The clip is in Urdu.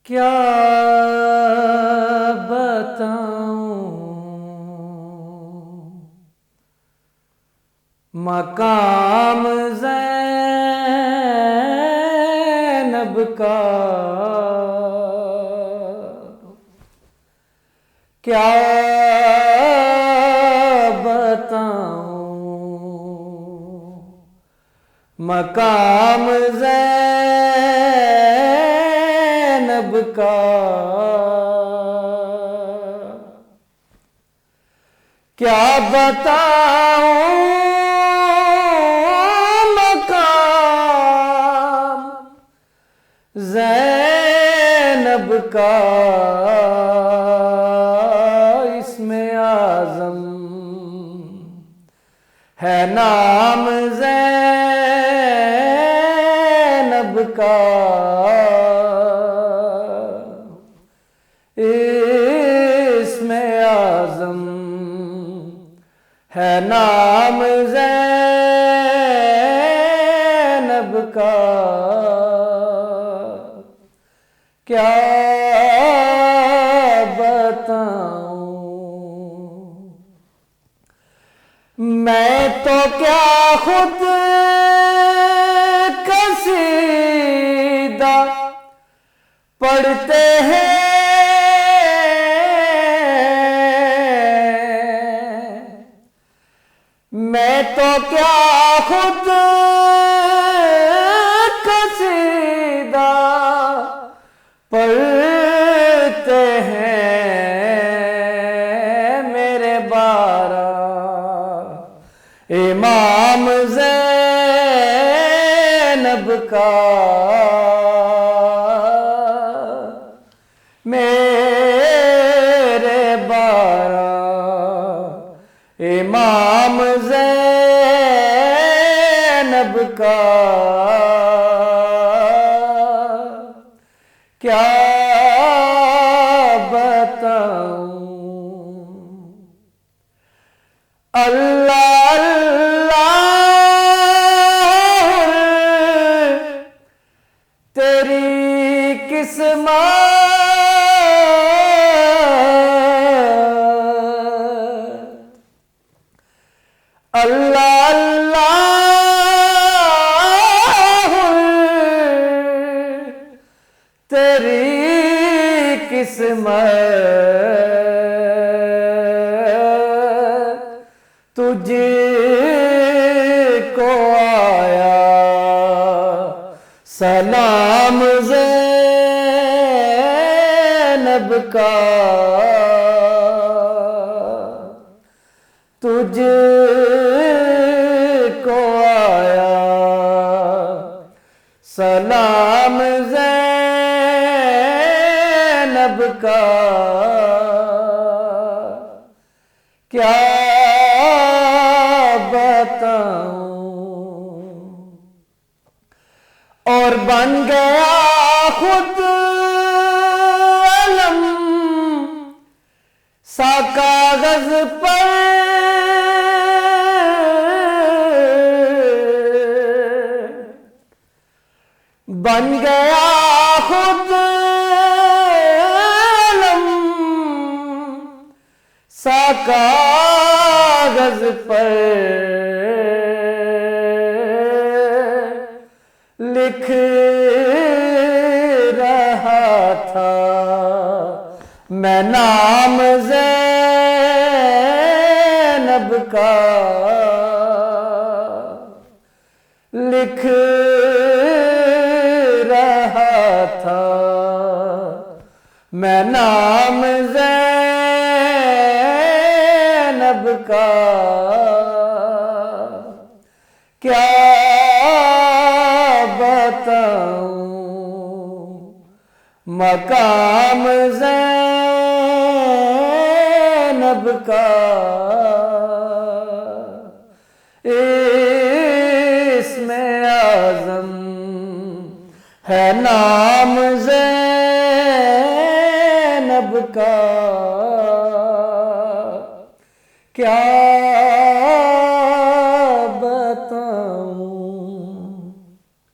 کیا بتاؤں مقام زینب کا، کیا بتاؤں مقام زینب کا، کیا بتاؤں مقام زینب کا، اسم اعظم ہے نام زینب کا، اسم اعظم ہے نام زینب کا، کیا بتاؤں میں تو کیا خود قصیدہ پڑھتے ہیں میں تو کیا خود قصیدہ پڑھتے ہیں، میرے بارہ امام زینب کا، میرے بارہ امام زینب کا، کیا بتاؤں اللہ اللہ تیری قسمت، اللہ اللہ تیری قسمت، تجھ کو آیا سلام زینب کا، تجھ کو آیا سلام زینب کا، کیا بتاؤں اور بن گیا خود علم سا کاغذ پر، بن گیا خود علم سا کاغذ پر، لکھ رہا تھا میں نام زینب کا، لکھ رہا تھا میں نام زینب کا، کیا بتاؤں مقام زینب کا، اسم اعظم ہے نام زینب کا، کیا